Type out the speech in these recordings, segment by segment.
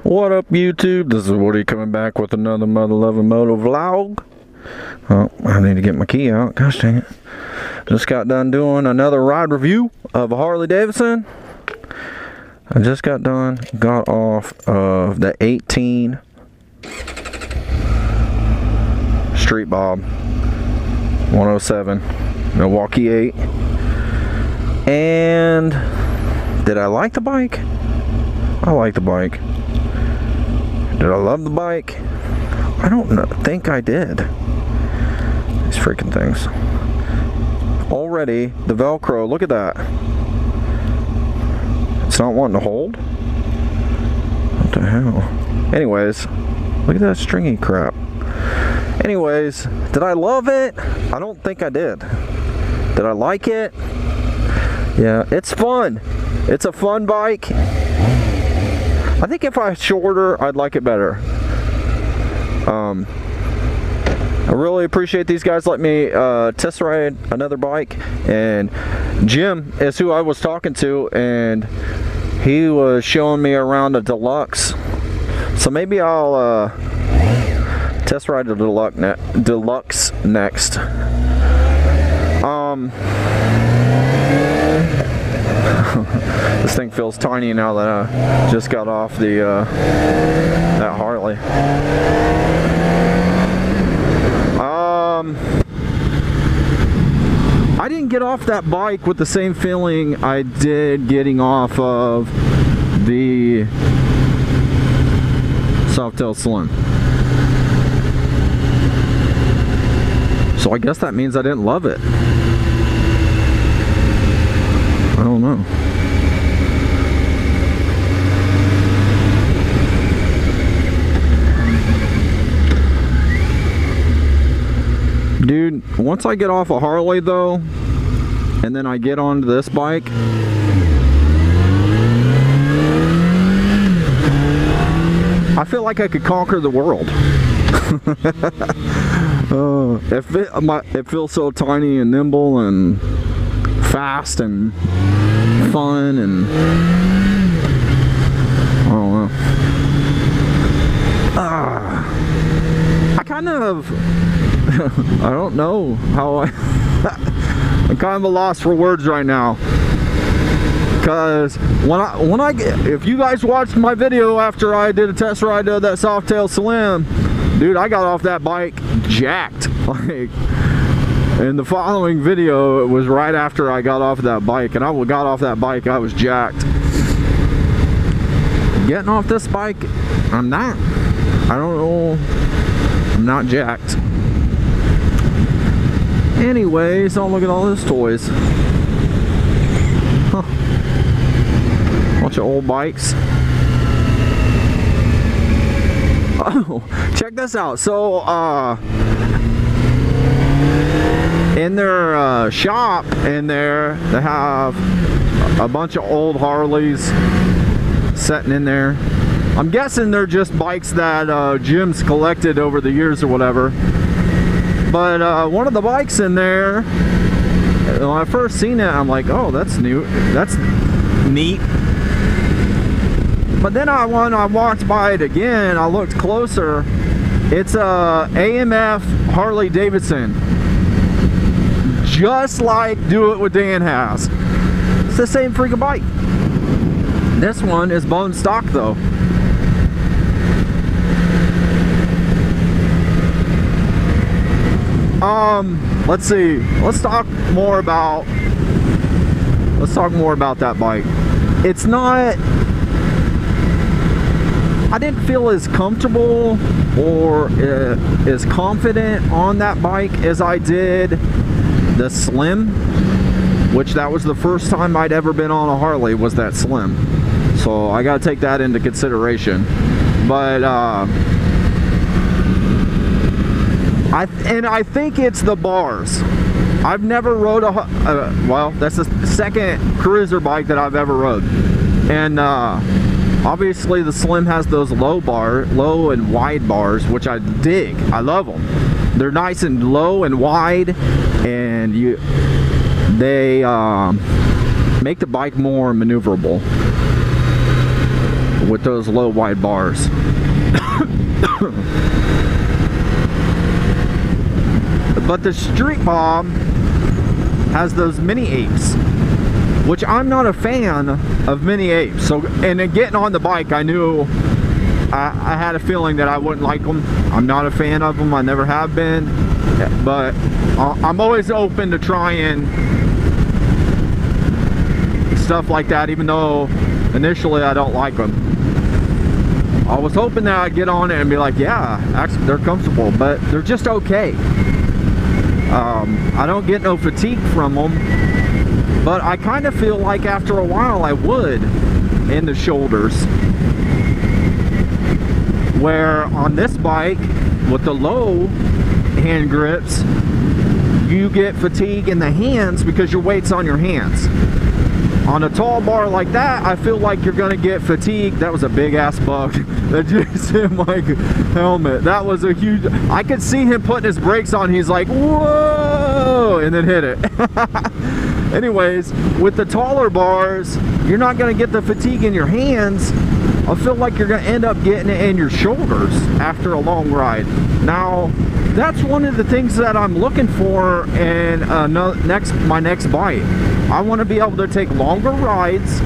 What up, YouTube? This is Woody coming back with another Mother Loving Moto vlog. Oh, I need to get my key out. Gosh dang it. Just got done doing another ride review of a Harley Davidson. I just got off of the 18 Street Bob 107 Milwaukee 8. And did I like the bike? I like the bike. Did I love the bike? I don't think I did. These freaking things. Already, the Velcro, look at that. It's not wanting to hold? What the hell? Anyways, look at that stringy crap. Anyways, did I love it? I don't think I did. Did I like it? Yeah, it's fun. It's a fun bike. I think if I was shorter, I'd like it better. I really appreciate these guys letting me test ride another bike. And Jim is who I was talking to, and he was showing me around a Deluxe. So maybe I'll test ride the Deluxe next. This thing feels tiny now that I just got off the that Harley. I didn't get off that bike with the same feeling I did getting off of the Softail Slim. So I guess that means I didn't love it. I don't know. Dude, once I get off a Harley though, and then I get onto this bike, I feel like I could conquer the world. It feels so tiny and nimble and fast and fun, and I don't know. I kind of I don't know how I'm kind of a loss for words right now, because when I if you guys watched my video after I did a test ride of that Softail Slim, dude, I got off that bike jacked. Like, in the following video, it was right after I got off that bike, and I got off that bike, I was jacked. Getting off this bike, I'm not. I don't know. I'm not jacked. Anyways, oh, look at all those toys. Huh. Bunch of old bikes. Oh, check this out. So, in their shop in there, they have a bunch of old Harleys sitting in there. I'm guessing they're just bikes that Jim's collected over the years or whatever. But one of the bikes in there, when I first seen it, I'm like, oh, that's new. That's neat. But then when I walked by it again, I looked closer. It's a AMF Harley Davidson, just like Do It With Dan has. It's the same freaking bike. This one is bone stock though. Let's see. Let's talk more about that bike. It's not, I didn't feel as comfortable or as confident on that bike as I did the Slim, which that was the first time I'd ever been on a Harley, was that Slim. So I gotta take that into consideration. But I think it's the bars. I've never rode well, that's the second cruiser bike that I've ever rode. And obviously the Slim has those low and wide bars, which I dig. I love them. They're nice and low and wide, and they make the bike more maneuverable, with those low wide bars. But the Street Bob has those mini apes, which I'm not a fan of mini apes. So, and then getting on the bike, I knew I had a feeling that I wouldn't like them. I'm not a fan of them. I never have been. But I'm always open to trying stuff like that, even though initially I don't like them. I was hoping that I'd get on it and be like, yeah, actually they're comfortable, but they're just okay. I don't get no fatigue from them, but I kind of feel like after a while I would in the shoulders. Where on this bike with the low hand grips, you get fatigue in the hands because your weight's on your hands. On a tall bar like that, I feel like you're gonna get fatigue. That was a big ass bug that just hit my helmet. That was a huge, I could see him putting his brakes on. He's like, whoa, and then hit it. Anyways, with the taller bars, you're not gonna get the fatigue in your hands. I feel like you're gonna end up getting it in your shoulders after a long ride. Now, that's one of the things that I'm looking for in my next bike. I want to be able to take longer rides.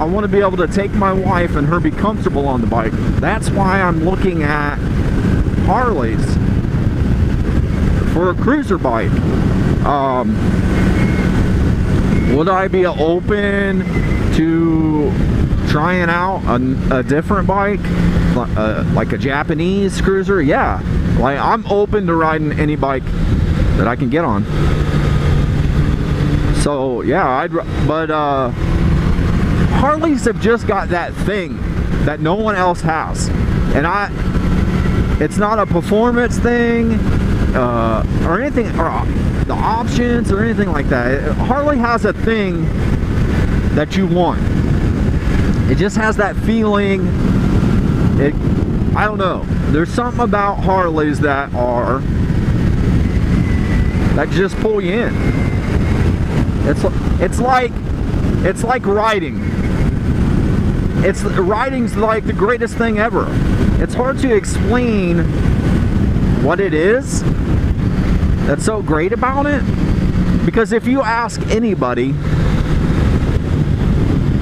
I want to be able to take my wife and her be comfortable on the bike. That's why I'm looking at Harleys for a cruiser bike. Would I be open to trying out a different bike, like a Japanese cruiser? Yeah, like I'm open to riding any bike that I can get on. So yeah, but Harleys have just got that thing that no one else has, and it's not a performance thing or anything, or the options or anything like that. Harley has a thing that you want. It just has that feeling. I don't know. There's something about Harleys that just pull you in. It's like riding. Riding's like the greatest thing ever. It's hard to explain what it is that's so great about it, because if you ask anybody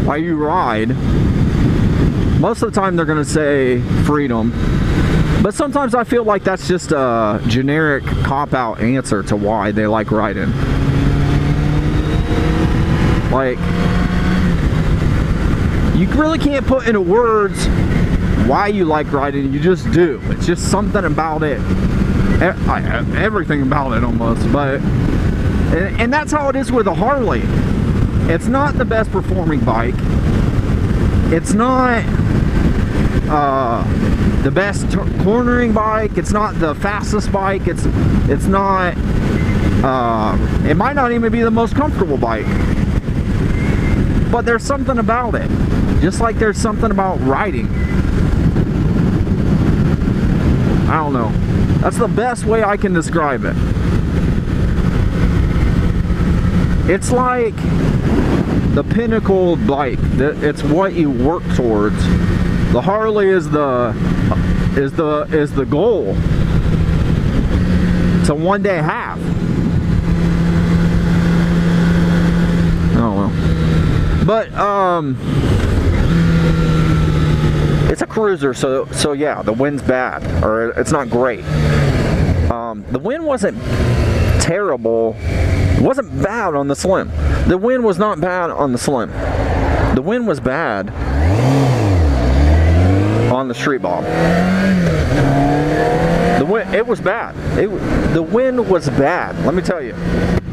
why you ride, most of the time they're gonna say freedom. But sometimes I feel like that's just a generic cop-out answer to why they like riding. Like, you really can't put into words why you like riding. You just do. It's just something about it. Everything about it almost. But and that's how it is with a Harley. It's not the best performing bike. It's not the best cornering bike. It's not the fastest bike. It's not. It might not even be the most comfortable bike. But there's something about it. Just like there's something about riding. I don't know. That's the best way I can describe it. It's like the pinnacle bike. It's what you work towards. The Harley is the goal to one day have. Oh well. But it's a cruiser, so yeah, the wind's bad, or it's not great. The wind wasn't terrible. It wasn't bad on the Slim. The wind was not bad on the Slim. The wind was bad on the Street Bob. It was bad. The wind was bad. Let me tell you,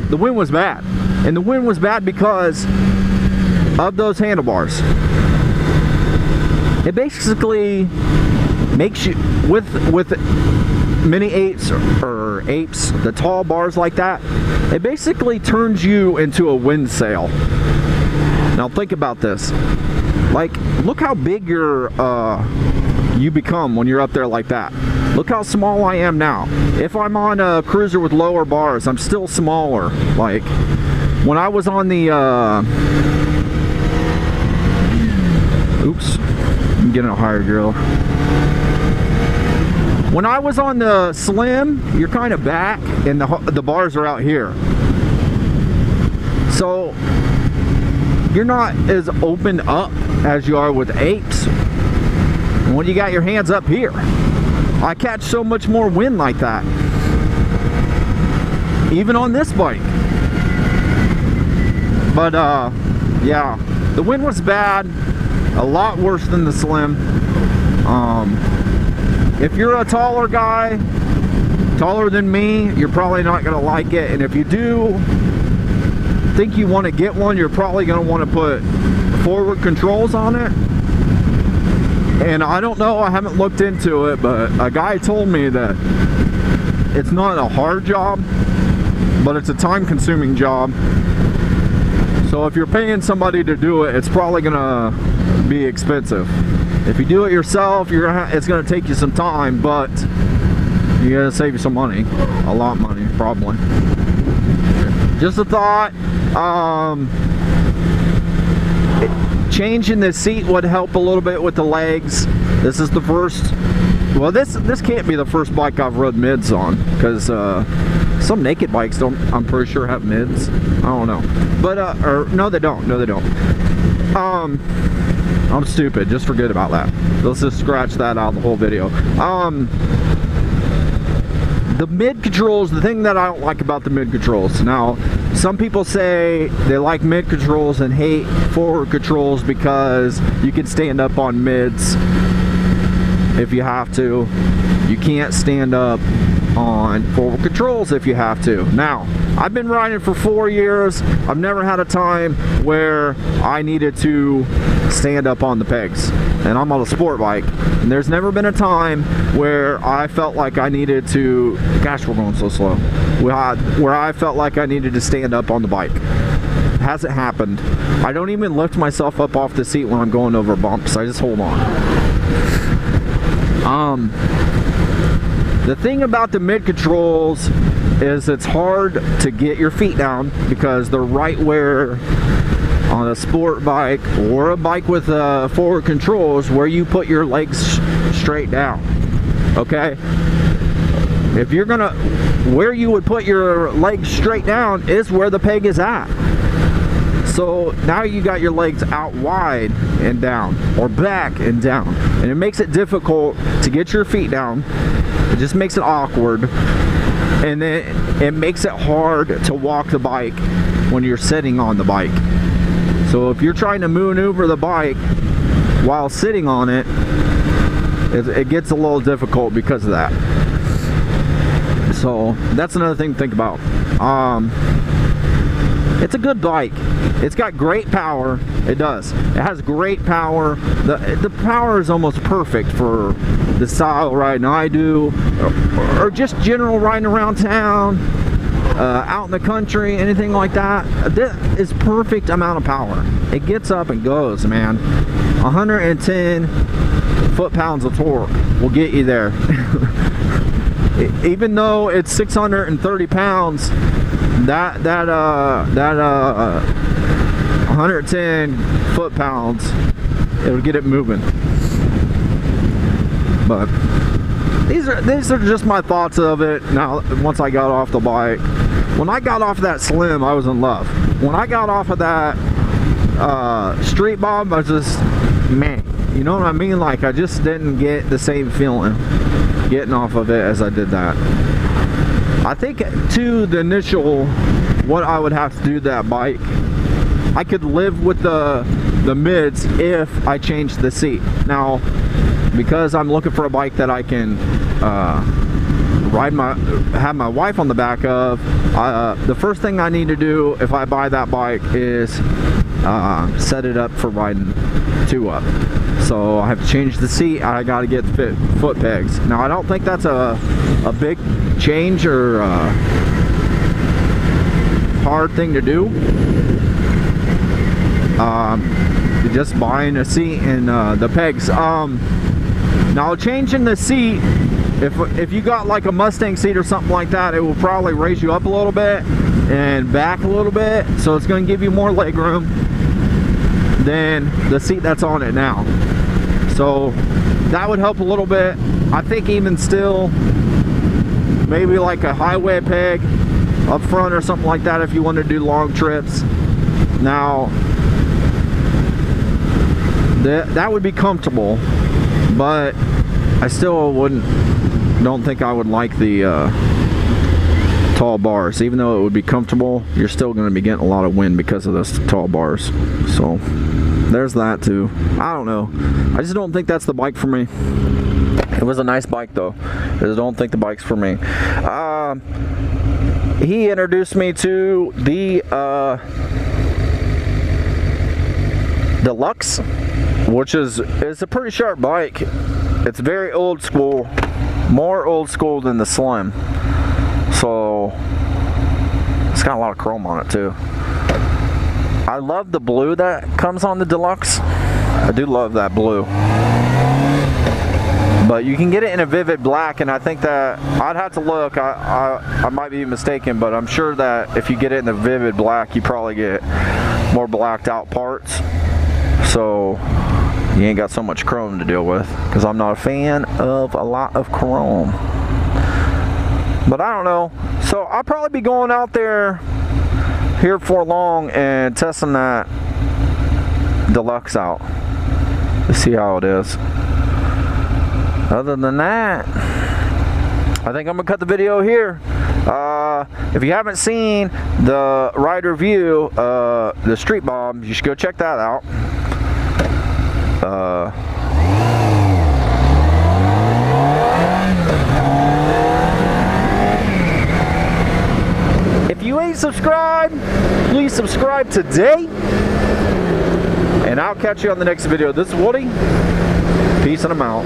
the wind was bad, and the wind was bad because of those handlebars. It basically makes you, with mini apes or apes, the tall bars like that, it basically turns you into a wind sail. Now think about this. Like, look how big you become when you're up there like that. Look how small I am now. If I'm on a cruiser with lower bars, I'm still smaller. Like, when I was on the getting a higher grill. When I was on the Slim, you're kind of back and the bars are out here. So you're not as opened up as you are with apes when you got your hands up here. I catch so much more wind like that, even on this bike. But yeah, the wind was bad, a lot worse than the Slim. If you're a taller guy, taller than me, you're probably not gonna like it. And if you do think you want to get one, you're probably gonna want to put forward controls on it. And I don't know, I haven't looked into it, but a guy told me that it's not a hard job, but it's a time-consuming job. So if you're paying somebody to do it, it's probably gonna be expensive. If you do it yourself, it's gonna take you some time, but you're gonna save you some money, a lot of money, probably. Just a thought. Changing the seat would help a little bit with the legs. This is the first, well, this can't be the first bike I've rode mids on, because some naked bikes don't, I'm pretty sure, have mids. I don't know, but or no, they don't. No, they don't. I'm stupid. Just forget about that. Let's just scratch that out of the whole video. The mid controls, the thing that I don't like about the mid controls. Now, some people say they like mid controls and hate forward controls because you can stand up on mids if you have to. You can't stand up on forward controls if you have to. Now, I've been riding for 4 years. I've never had a time where I needed to stand up on the pegs, and I'm on a sport bike, and there's never been a time where I felt like I needed to, gosh, we're going so slow, where I felt like I needed to stand up on the bike. It hasn't happened. I don't even lift myself up off the seat when I'm going over bumps. I just hold on. The thing about the mid controls is it's hard to get your feet down because they're right where on a sport bike or a bike with forward controls where you put your legs straight down. Okay, if you're gonna, where you would put your legs straight down is where the peg is at. So now you got your legs out wide and down, or back and down, and it makes it difficult to get your feet down. It just makes it awkward, and then it makes it hard to walk the bike when you're sitting on the bike. So if you're trying to maneuver the bike while sitting on it, it gets a little difficult because of that. So that's another thing to think about. It's a good bike. It's got great power. It does. It has great power. The power is almost perfect for the style riding I do, or just general riding around town, out in the country, anything like that. This is perfect amount of power. It gets up and goes, man. 110 foot-pounds of torque will get you there. Even though it's 630 pounds, that 110 foot-pounds, it'll get it moving. But these are just my thoughts of it. Now, once I got off the bike, when I got off that Slim, I was in love. When I got off of that Street Bob, I was just, man, you know what I mean? Like, I just didn't get the same feeling getting off of it as I did that. I think to the initial, what I would have to do to that bike, I could live with the mids if I changed the seat. Now, because I'm looking for a bike that I can have my wife on the back of, the first thing I need to do if I buy that bike is set it up for riding 2-up. So I have to change the seat. I got to get the foot pegs. Now, I don't think that's a big change or hard thing to do. Just buying a seat and the pegs. Now, changing the seat, if you got like a Mustang seat or something like that, it will probably raise you up a little bit and back a little bit, so it's going to give you more leg room than the seat that's on it now. So that would help a little bit. I think even still, maybe like a highway peg up front or something like that if you want to do long trips. Now, that would be comfortable, but I still don't think I would like the tall bars. Even though it would be comfortable, you're still going to be getting a lot of wind because of those tall bars. So there's that too. I don't know. I just don't think that's the bike for me. It was a nice bike though. I just don't think the bike's for me. He introduced me to the Deluxe, which is a pretty sharp bike. It's very old school, more old school than the Slim. So it's got a lot of chrome on it too. I love the blue that comes on the Deluxe. I do love that blue. But you can get it in a vivid black, and I think that I'd have to look. I might be mistaken, but I'm sure that if you get it in the vivid black, you probably get more blacked out parts. So you ain't got so much chrome to deal with, because I'm not a fan of a lot of chrome. But I don't know. So I'll probably be going out there here for long and testing that Deluxe out to see how it is. Other than that, I think I'm gonna cut the video here. If you haven't seen the ride review, the Street Bomb, you should go check that out. If you ain't subscribed, please subscribe today. And I'll catch you on the next video. This is Woody. Peace and I'm out.